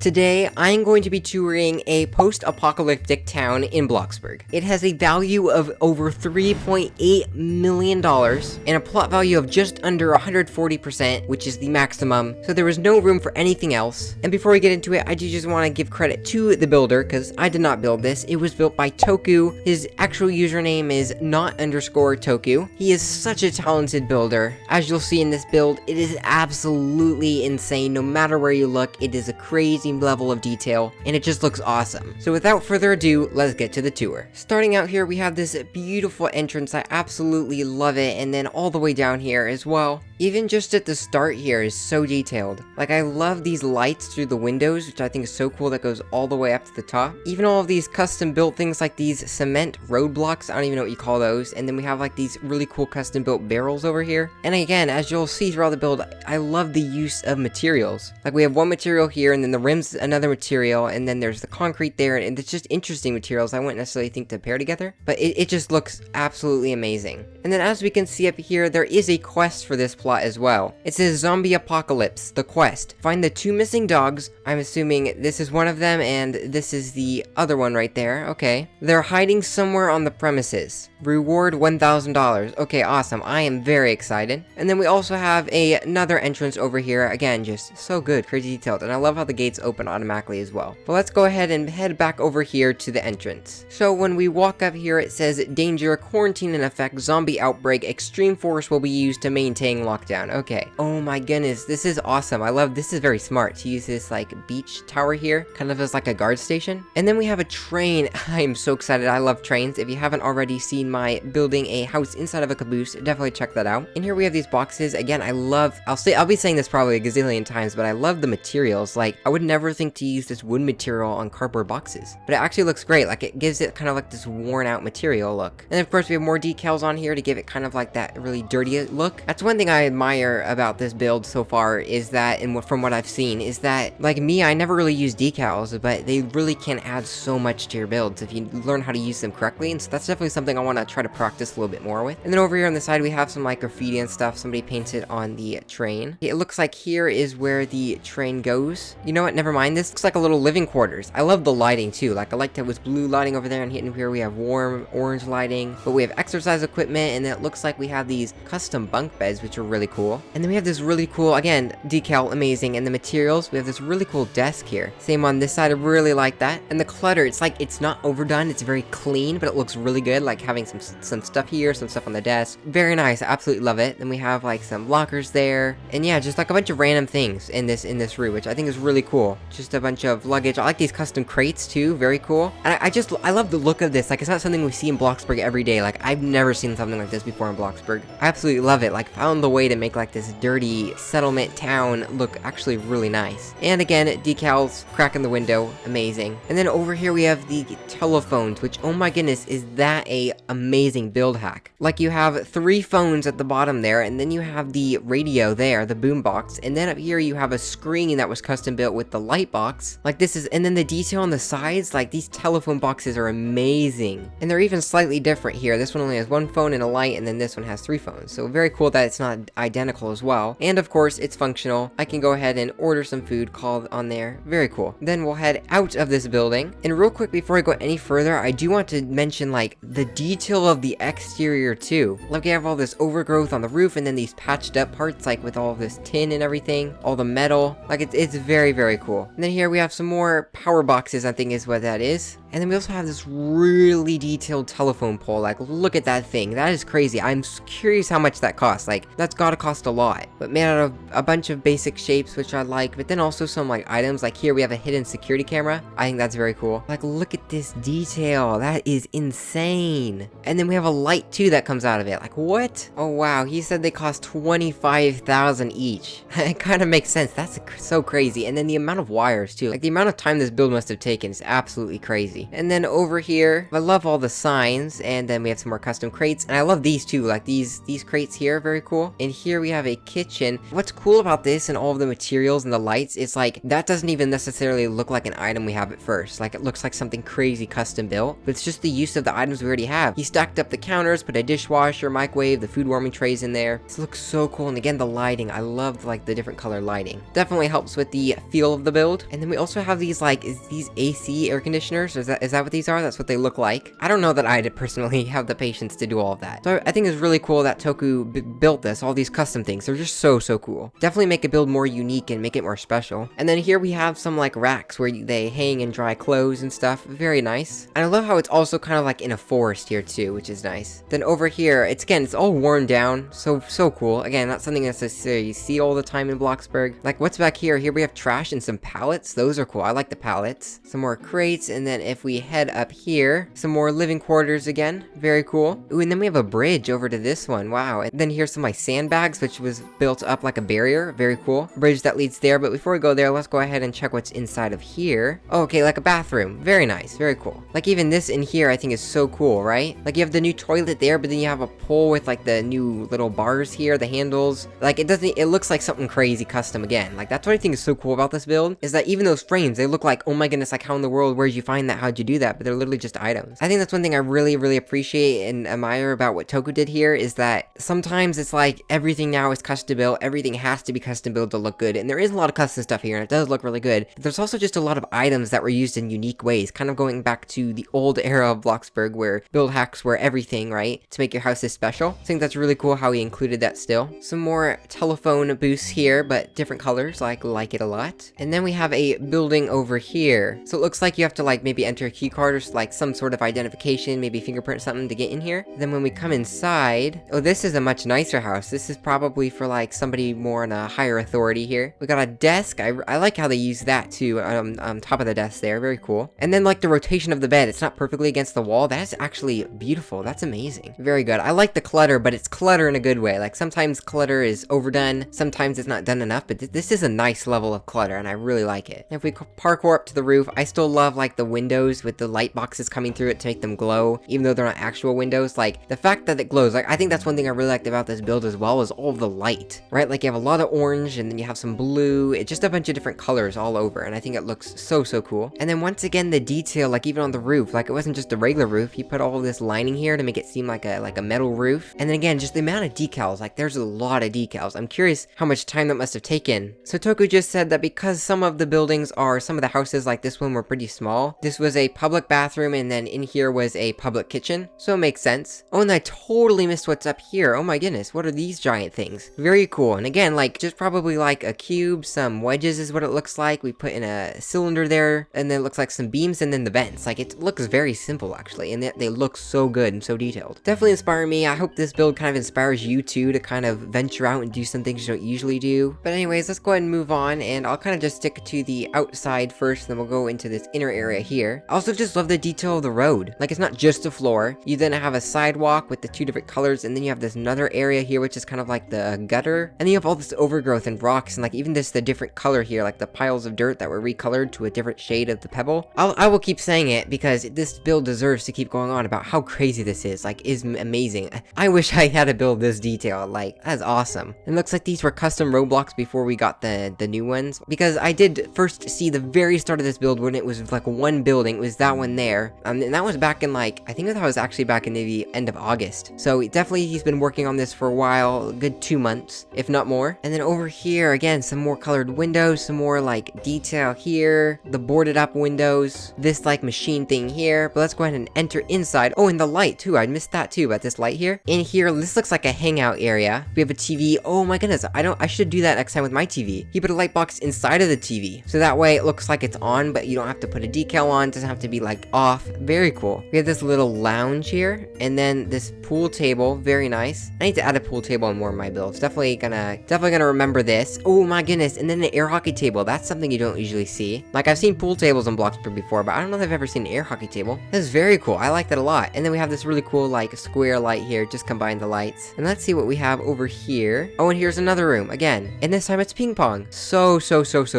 Today, I'm going to be touring a post-apocalyptic town in Bloxburg. It has a value of over $3.8 million and a plot value of just under 140%, which is the maximum, so there was no room for anything else. And before we get into it, I do just want to give credit to the builder, because I did not build this. It was built by Toku. His actual username is not_Toku. He is such a talented builder. As you'll see in this build, it is absolutely insane. No matter where you look, it is a crazy level of detail, and it just looks awesome. So without further ado, let's get to the tour. Starting out here, we have this beautiful entrance. I absolutely love it, and then all the way down here as well. Even just at the start here is so detailed. Like, I love these lights through the windows, which I think is so cool, that goes all the way up to the top. Even all of these custom built things like these cement roadblocks, I don't even know what you call those. And then we have like these really cool custom built barrels over here. And again, as you'll see throughout the build, I love the use of materials. Like, we have one material here, and then the rim's another material, and then there's the concrete there, and it's just interesting materials I wouldn't necessarily think to pair together, but it just looks absolutely amazing. And then as we can see up here, there is a quest for this plot as well. It says Zombie Apocalypse, the quest. Find the 2 missing dogs. I'm assuming this is one of them, and this is the other one right there. Okay. They're hiding somewhere on the premises. Reward $1,000. Okay, awesome. I am very excited. And then we also have another entrance over here. Again, just so good, crazy detailed, and I love how the gates open automatically as well. But let's go ahead and head back over here to the entrance. So when we walk up here, it says danger, quarantine in effect, zombie outbreak, extreme force will be used to maintain lockdown. Okay. Oh my goodness, this is awesome. I love this. Is very smart to use this like beach tower here, kind of as like a guard station. And then we have a train. I am so excited. I love trains. If you haven't already seen my building a house inside of a caboose, definitely check that out. And here we have these boxes. Again, I'll be saying this probably a gazillion times, but I love the materials. Like, I would never think to use this wood material on cardboard boxes, but it actually looks great. Like, it gives it kind of like this worn out material look. And of course we have more decals on here to give it kind of like that really dirty look. That's one thing I admire about this build so far, is that, and from what I've seen, is that, like me, I never really use decals, but they really can add so much to your builds if you learn how to use them correctly. And so that's definitely something I want to try to practice a little bit more with. And then over here on the side we have some like graffiti and stuff somebody painted on the train. It looks like here is where the train goes. You know what, never mind, this looks like a little living quarters. I love the lighting too. Like, I liked it was blue lighting over there, and here we have warm orange lighting, but we have exercise equipment, and then it looks like we have these custom bunk beds, which are really cool. And then we have this really cool, again, decal, amazing. And the materials, we have this really cool desk here. Same on this side, I really like that. And the clutter, it's like, it's not overdone, it's very clean, but it looks really good, like having some stuff here, some stuff on the desk. Very nice, I absolutely love it. Then we have like some lockers there, and yeah, just like a bunch of random things in this room, which I think is really cool. Just a bunch of luggage. I like these custom crates too, very cool. And I love the look of this. Like, it's not something we see in Bloxburg every day. Like, I've never seen something like this before in Bloxburg. I absolutely love it. Like, found the way to make like this dirty settlement town look actually really nice. And again, decals, crack in the window, amazing. And then over here we have the telephones, which, oh my goodness, is that a amazing build hack. Like, you have 3 phones at the bottom there, and then you have the radio there, the boombox, and then up here you have a screen that was custom built with the light box. Like, this is, and then the detail on the sides, like, these telephone boxes are amazing. And they're even slightly different here. This one only has 1 phone and a light, and then this one has 3 phones. So very cool that it's not identical as well. And of course, it's functional. I can go ahead and order some food called on there. Very cool. Then we'll head out of this building. And real quick, before I go any further, I do want to mention like the detail of the exterior too. Like, we have all this overgrowth on the roof, and then these patched up parts, like with all this tin and everything, all the metal. Like, it's very, very cool. And then here we have some more power boxes, I think is what that is. And then we also have this really detailed telephone pole. Like, look at that thing. That is crazy. I'm curious how much that costs. Like, that's gotta cost a lot. But made out of a bunch of basic shapes, which I like. But then also some like items. Like, here we have a hidden security camera. I think that's very cool. Like, look at this detail. That is insane. And then we have a light too that comes out of it. Like, what? Oh wow, he said they cost $25,000 each. It kind of makes sense. That's so crazy. And then the amount of wires too. Like, the amount of time this build must have taken is absolutely crazy. crazy. And then over here, I love all the signs, and then we have some more custom crates, and I love these too, like these crates here, very cool. And here we have a kitchen. What's cool about this and all of the materials and the lights is like, that doesn't even necessarily look like an item we have at first. Like, it looks like something crazy custom built, but it's just the use of the items we already have. He stacked up the counters, put a dishwasher, microwave, the food warming trays in there. This looks so cool, and again, the lighting, I love like the different color lighting. Definitely helps with the feel of the build. And then we also have these like, is these AC air conditioners? Is that what these are? That's what they look like. I don't know that I'd personally have the patience to do all of that. So I think it's really cool that Toku built this, all these custom things. They're just so cool. Definitely make a build more unique and make it more special. And then here we have some like racks where they hang and dry clothes and stuff. Very nice. And I love how it's also kind of like in a forest here too, which is nice. Then over here, it's all worn down. So cool. Again, not something necessarily you see all the time in Bloxburg. Like, what's back here? Here we have trash and some pallets. Those are cool. I like the pallets. Some more crates, and then if we head up here, some more living quarters again. Very cool. Ooh, and then we have a bridge over to this one. Wow. And then here's some like sandbags, which was built up like a barrier. Very cool. Bridge that leads there, but before we go there, let's go ahead and check what's inside of here. Oh, okay, like a bathroom. Very nice. Very cool. Like, even this in here I think is so cool, right? Like, you have the new toilet there, but then you have a pole with like the new little bars here, the handles. Like, it looks like something crazy custom again. Like, that's what I think is so cool about this build, is that even those frames, they look like, oh my goodness, like how in the world, where'd you find that? How'd you do that? But they're literally just items. I think that's one thing I really appreciate and admire about what Toku did here, is that sometimes it's like everything now is custom built, everything has to be custom built to look good, and there is a lot of custom stuff here, and it does look really good, but there's also just a lot of items that were used in unique ways, kind of going back to the old era of Bloxburg, where build hacks were everything, right, to make your houses special. I think that's really cool how he included that still. Some more telephone booths here, but different colors, like it a lot. And then we have a building over here. So it looks like you have to like maybe enter a key card or like some sort of identification, maybe fingerprint something to get in here. Then when we come inside, oh, this is a much nicer house. This is probably for like somebody more on a higher authority here. We got a desk. I like how they use that too, on top of the desk there. Very cool. And then like the rotation of the bed, it's not perfectly against the wall. That's actually beautiful. That's amazing. Very good. I like the clutter, but it's clutter in a good way. Like, sometimes clutter is overdone, sometimes it's not done enough, but this is a nice level of clutter, and I really like it. And if we parkour up to the roof, I still love like the windows with the light boxes coming through it to make them glow, even though they're not actual windows. Like, the fact that it glows, like, I think that's one thing I really liked about this build as well, is all of the light, right? Like, you have a lot of orange, and then you have some blue. It's just a bunch of different colors all over, and I think it looks so cool. And then once again, the detail, like even on the roof, like it wasn't just a regular roof. He put all of this lining here to make it seem like a metal roof. And then again, just the amount of decals, like there's a lot of decals. I'm curious how much time that must have taken. So Toku just said that because some of the houses like this one were pretty small, this was a public bathroom, and then in here was a public kitchen. So it makes sense. Oh, and I totally missed what's up here. Oh my goodness, what are these giant things? Very cool. And again, like just probably like a cube, some wedges is what it looks like. We put in a cylinder there, and then it looks like some beams, and then the vents. Like, it looks very simple actually, and they look so good and so detailed. Definitely inspire me. I hope this build kind of inspires you too to kind of venture out and do some things you don't usually do. But anyways, let's go ahead and move on, and I'll kind of just stick to the outside first, then we'll go into this inner area here. I also just love the detail of the road. Like, it's not just a floor. You then have a sidewalk with the two different colors, and then you have this another area here which is kind of like the gutter, and then you have all this overgrowth and rocks, and like even the different color here, like the piles of dirt that were recolored to a different shade of the pebble. I will keep saying it because this build deserves to keep going on about how crazy this is. Like, is amazing. I wish I had a build this detailed. Like, that's awesome. It looks like these were custom Roblox before we got the new ones, because I did first see the very start of this build when it was like one building. It was that one there, and that was back in like, I think that was actually back in maybe end of August. So definitely he's been working on this for a while, a good 2 months, if not more. And then over here again, some more colored windows, some more like detail here, the boarded up windows, this like machine thing here. But let's go ahead and enter inside. Oh, and the light too, I missed that too about this light here. In here, this looks like a hangout area. We have a TV. Oh my goodness, I should do that next time with my TV. He put a light box inside of the TV, so that way it looks like it's on, but you don't have to put a decal on. It doesn't have to be like off. Very cool. We have this little lounge here, and then this pool table. Very nice. I need to add a pool table in more of my builds. Definitely gonna remember this. Oh my goodness, and then the air hockey table. That's something you don't usually see. Like, I've seen pool tables on Bloxburg before, but I don't know if I've ever seen an air hockey table. That's very cool. I like that a lot. And then we have this really cool like square light here. Just combine the lights. And let's see what we have over here. Oh, and here's another room again, and this time it's ping pong. So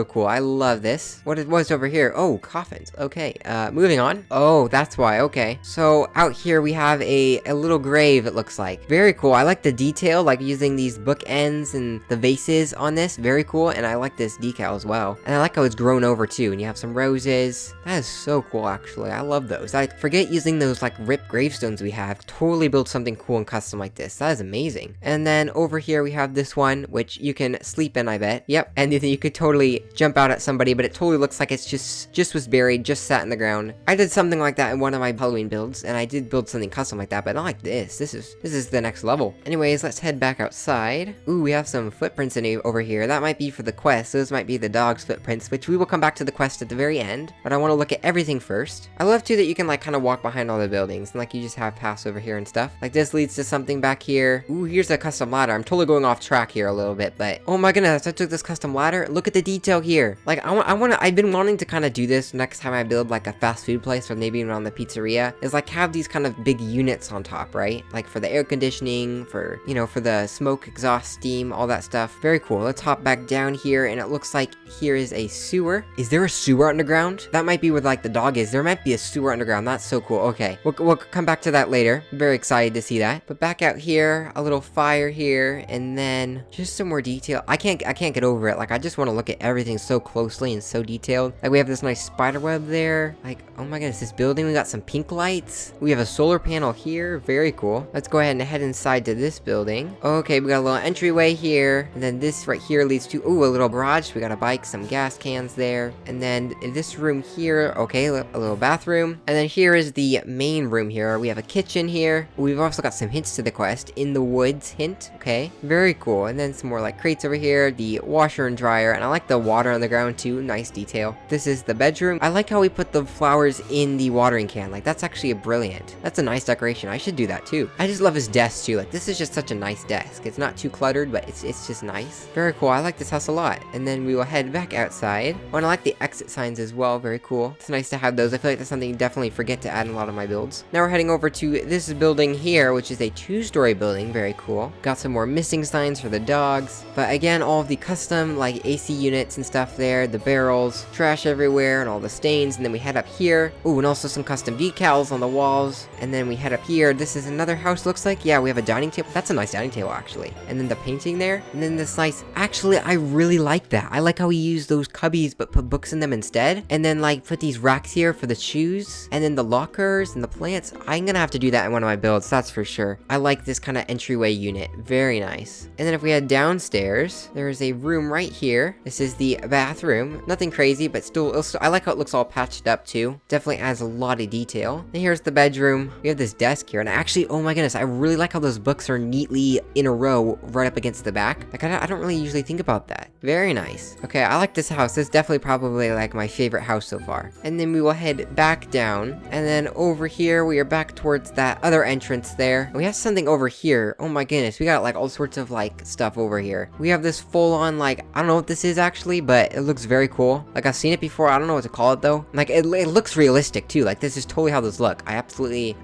cool. I love this. What was over here? Oh, coffins. Okay. moving on. Oh, that's why, okay. So out here we have a little grave, it looks like. Very cool. I like the detail, like using these bookends and the vases on this. Very cool, and I like this decal as well. And I like how it's grown over too, and you have some roses. That is so cool, actually. I love those. I forget using those like ripped gravestones we have. Totally build something cool and custom like this. That is amazing. And then over here we have this one, which you can sleep in, I bet. Yep, and you could totally jump out at somebody, but it totally looks like it's just was buried, just sat in the ground. I did something like that in one of my Halloween builds, and I did build something custom like that, but not like this. This is the next level. Anyways, let's head back outside. Ooh, we have some footprints over here. That might be for the quest. Those might be the dog's footprints, which we will come back to the quest at the very end, but I want to look at everything first. I love too that you can like kind of walk behind all the buildings, and like you just have paths over here and stuff. Like this leads to something back here. Ooh, here's a custom ladder. I'm totally going off track here a little bit, but oh my goodness, I took this custom ladder. Look at the detail here. Like I've been wanting to kind of do this next time I build like a fast food place or maybe around the pizzeria, is like have these kind of big units on top, right? Like for the air conditioning, for, you know, for the smoke, exhaust, steam, all that stuff. Very cool. Let's hop back down here, and it looks like here is a sewer. Is there a sewer underground? That might be where like the dog is. There might be a sewer underground. That's so cool. Okay, we'll come back to that later. Very excited to see that. But back out here, a little fire here, and then just some more detail. I can't get over it. Like I just want to look at everything so closely and so detailed. Like we have this nice spider web there. Like, oh my goodness, this building, we got some pink lights. We have a solar panel here. Very cool. Let's go ahead and head inside to this building. Okay, we got a little entryway here, and then this right here leads to, ooh, a little garage. We got a bike, some gas cans there, and then in this room here, okay, a little bathroom, and then here is the main room here. We have a kitchen here. We've also got some hints to the quest. In the woods hint. Okay, very cool. And then some more like crates over here, the washer and dryer, and I like the water on the ground too. Nice detail. This is the bedroom. I like how we put the flowers in the watering can. Like that's actually brilliant. That's a nice decoration. I should do that too. I just love his desk too. Like this is just such a nice desk. It's not too cluttered, but it's just nice. Very cool. I like this house a lot. And then we will head back outside. Oh, and I like the exit signs as well. Very cool. It's nice to have those. I feel like that's something you definitely forget to add in a lot of my builds. Now we're heading over to this building here, which is a 2-story building. Very cool. Got some more missing signs for the dogs. But again, all of the custom like AC units and stuff there, the barrels, trash everywhere, and all the stains. And then we head up here. Ooh, and also some custom decals on the walls. And then we head up here. This is another house, looks like. Yeah, we have a dining table. That's a nice dining table, actually. And then the painting there. And then this nice... Actually, I really like that. I like how we use those cubbies, but put books in them instead. And then, like, put these racks here for the shoes. And then the lockers and the plants. I'm gonna have to do that in one of my builds, that's for sure. I like this kind of entryway unit. Very nice. And then if we head downstairs, there is a room right here. This is the bathroom. Nothing crazy, but still, I like how it looks all patched up, too. Definitely adds a lot of detail. And here's the bedroom. We have this desk here. And actually, oh my goodness, I really like how those books are neatly in a row right up against the back. Like, I don't really usually think about that. Very nice. Okay, I like this house. This is definitely probably like my favorite house so far. And then we will head back down. And then over here, we are back towards that other entrance there. We have something over here. Oh my goodness, we got like all sorts of like stuff over here. We have this full on like, I don't know what this is actually, but it looks very cool. Like I've seen it before. I don't know what to call it though. Like it looks realistic too. Like this is totally how those look. I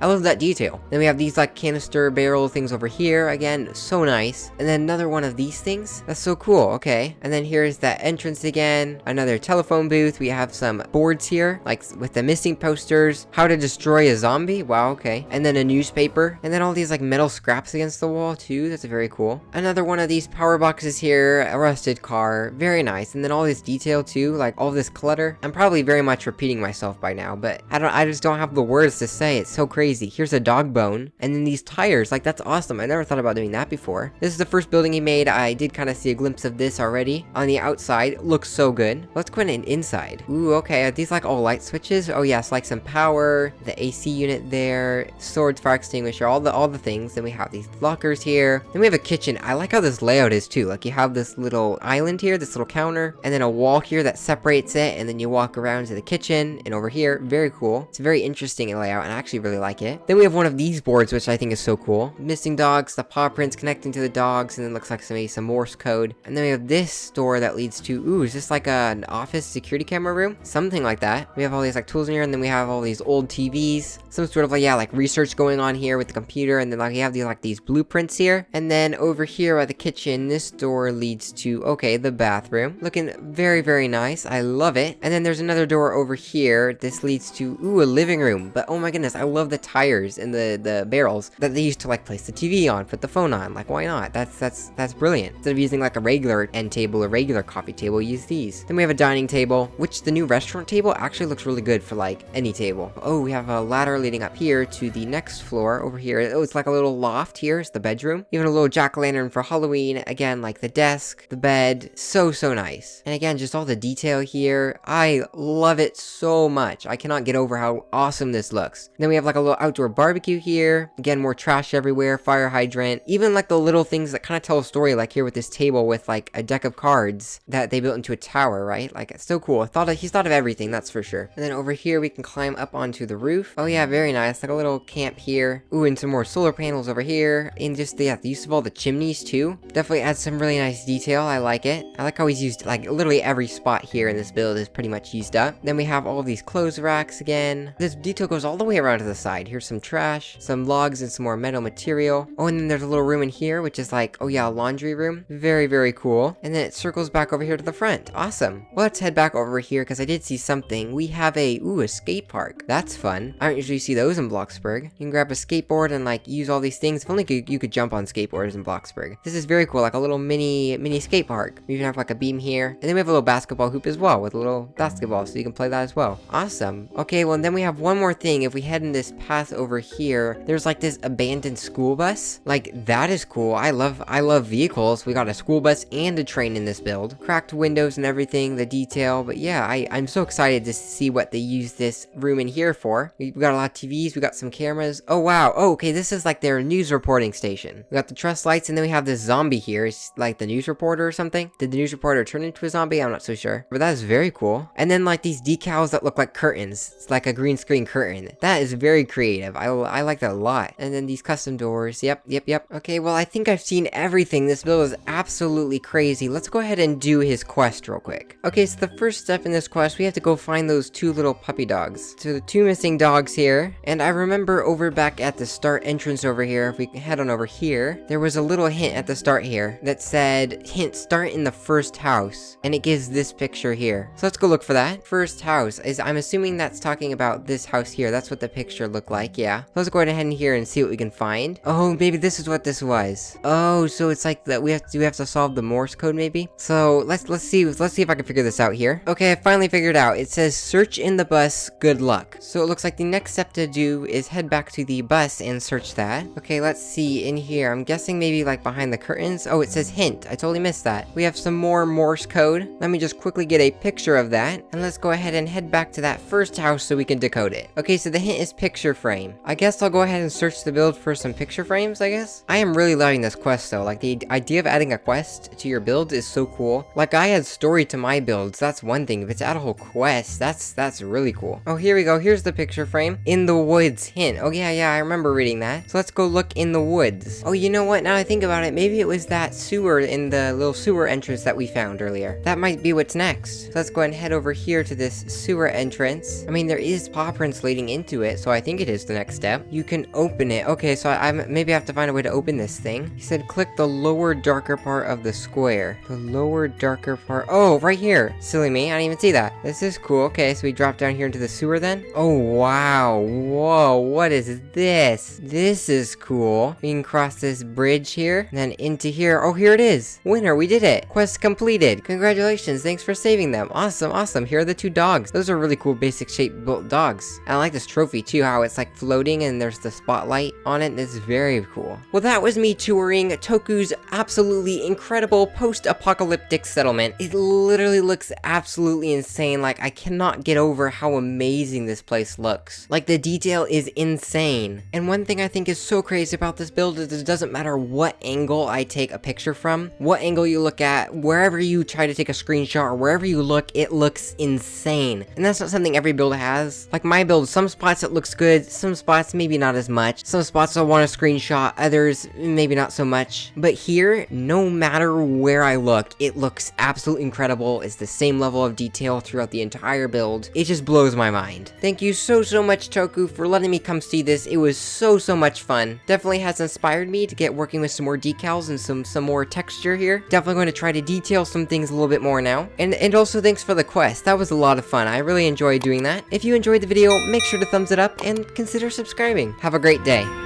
love that detail. Then we have these like canister barrel things over here. Again, so nice. And then another one of these things. That's so cool. Okay. And then here's that entrance again. Another telephone booth. We have some boards here, like with the missing posters. How to destroy a zombie. Wow. Okay. And then a newspaper. And then all these like metal scraps against the wall too. That's very cool. Another one of these power boxes here. A rusted car. Very nice. And then all this detail too. Like all this clutter. I'm probably very much repeating myself by now, but I just don't have the words to say. It's so crazy. Here's a dog bone. And then these tires. Like that's awesome. I never thought about doing that before. This is the first building he made. I did kind of see a glimpse of this already. On the outside. Looks so good. Let's go in inside. Ooh, okay. Are these like all light switches? Oh yes, like some power. The AC unit there. Swords, fire extinguisher. All the things. Then we have these lockers here. Then we have a kitchen. I like how this layout is too. Like you have this little island here. This little counter. And then a wall here that separates it. And then you walk around to the kitchen. And over here. Very cool. It's a very interesting layout. And I actually really like it. Then we have one of these boards, which I think is so cool. Missing dogs. The paw prints connecting to the dogs. And then looks like maybe some Morse code. And then we have this door that leads to, ooh, is this like an office security camera room? Something like that. We have all these like tools in here, and then we have all these old TVs. Some sort of like, yeah, like research going on here with the computer, and then like we have these blueprints here. And then over here by the kitchen, this door leads to, okay, the bathroom. Looking very, very nice. I love it. And then there's another door over here here, this leads to, ooh, a living room. But oh my goodness, I love the tires and the barrels that they used to like place the TV on, put the phone on. Like, why not? That's brilliant. Instead of using like a regular end table, a regular coffee table, use these. Then we have a dining table, which the new restaurant table actually looks really good for like any table. Oh, we have a ladder leading up here to the next floor over here. Oh, it's like a little loft here. It's the bedroom. Even a little jack-o'-lantern for Halloween. Again, like the desk, the bed. So nice. And again, just all the detail here. I love it so much. I cannot get over how awesome this looks. Then we have like a little outdoor barbecue here. Again, more trash everywhere, fire hydrant. Even like the little things that kind of tell a story, like here with this table with like a deck of cards that they built into a tower, right? Like, it's so cool. He's thought of everything, that's for sure. And then over here, we can climb up onto the roof. Oh yeah, very nice. Like a little camp here. Ooh, and some more solar panels over here. And just the use of all the chimneys too. Definitely adds some really nice detail. I like it. I like how he's used, like, literally every spot here in this build is pretty much used up. Then we have all of these clothes racks again. This detail goes all the way around to the side. Here's some trash, some logs, and some more metal material. Oh, and then there's a little room in here, which is like, oh yeah, a laundry room. Very cool. And then it circles back over here to the front. Awesome. Well, let's head back over here because I did see something. We have a skate park. That's fun. I don't usually see those in Bloxburg. You can grab a skateboard and like use all these things. If only you could jump on skateboards in Bloxburg. This is very cool, like a little mini skate park. We even have like a beam here. And then we have a little basketball hoop as well with a little basketball, so you can play that as well. Awesome. Okay, well, and then we have one more thing. If we head in this path over here, there's like this abandoned school bus. Like, that is cool. I love vehicles. We got a school bus and a train in this build. Cracked windows and everything, the detail. But yeah, I'm so excited to see what they use this room in here for. We got a lot of TVs. We got some cameras. Oh, wow. Oh, okay, this is like their news reporting station. We got the truss lights, and then we have this zombie here. It's like the news reporter or something. Did the news reporter turn into a zombie? I'm not so sure. But that is very cool. And then like these decals that look like curtains. It's like a green screen curtain. That is very creative. I like that a lot. And then these custom doors. Yep. Okay, well, I think I've seen everything. This build is absolutely crazy. Let's go ahead and do his quest real quick. Okay, so the first step in this quest, we have to go find those two little puppy dogs. So the two missing dogs here. And I remember over back at the start entrance over here, if we can head on over here, there was a little hint at the start here that said, hint, start in the first house. And it gives this picture here. So let's go look for that. First house is, I'm assuming that's talking about this house here. That's what the picture looked like, yeah. So let's go ahead in here and see what we can find. Oh, maybe this is what this was. Oh, so it's like that we have to solve the Morse code maybe? So let's see if I can figure this out here. Okay, I finally figured it out. It says search in the bus, good luck. So it looks like the next step to do is head back to the bus and search that. Okay, let's see in here. I'm guessing maybe like behind the curtains. Oh, it says hint. I totally missed that. We have some more Morse code. Let me just quickly get a picture of that. And let's go ahead and head back to that first house so we can decode it. Okay, so the hint is picture frame. I guess I'll go ahead and search the build for some picture frames, I guess. I am really loving this quest though. Like, the idea of adding a quest to your build is so cool. Like, I add story to my builds. That's one thing. If it's add a whole quest, that's really cool. Oh, here we go. Here's the picture frame. In the woods hint. Oh yeah, I remember reading that. So let's go look in the woods. Oh, you know what? Now I think about it, maybe it was that sewer in the little sewer entrance that we found earlier. That might be what's next. So let's go ahead and head over here to this sewer entrance. I mean, there is paw prints leading into it, so I think it is the next step. You can open it. Okay, so maybe I have to find a way to open this thing. He said click the lower darker part of the square. The lower darker part. Oh, right here. Silly me, I didn't even see that. This is cool. Okay, so we drop down here into the sewer then. Oh, wow. Whoa, what is this? This is cool. We can cross this bridge here, and then into here. Oh, here it is. Winner, we did it. Quest completed. Congratulations, thanks for saving them. Awesome. Here are the two dogs. Those are really cool basic shape built dogs. I like this trophy too, how it's like floating and there's the spotlight on it. It's very cool. Well, that was me touring Toku's absolutely incredible post-apocalyptic settlement. It literally looks absolutely insane. Like, I cannot get over how amazing this place looks. Like, the detail is insane. And one thing I think is so crazy about this build is it doesn't matter what angle I take a picture from, what angle you look at, wherever you try to take a screenshot or wherever you look, it looks insane. And that's not something every build has. Like my build, some spots it looks good, some spots maybe not as much. Some spots I want to screenshot, others maybe not so much. But here, no matter where I look, it looks absolutely incredible. It's the same level of detail throughout the entire build. It just blows my mind. Thank you so much, Toku, for letting me come see this. It was so much fun. Definitely has inspired me to get working with some more decals and some more texture here. Definitely going to try to detail some things a little bit more now. And also thanks for the quest. That was a lot of fun. I really really enjoy doing that. If you enjoyed the video, make sure to thumbs it up and consider subscribing. Have a great day.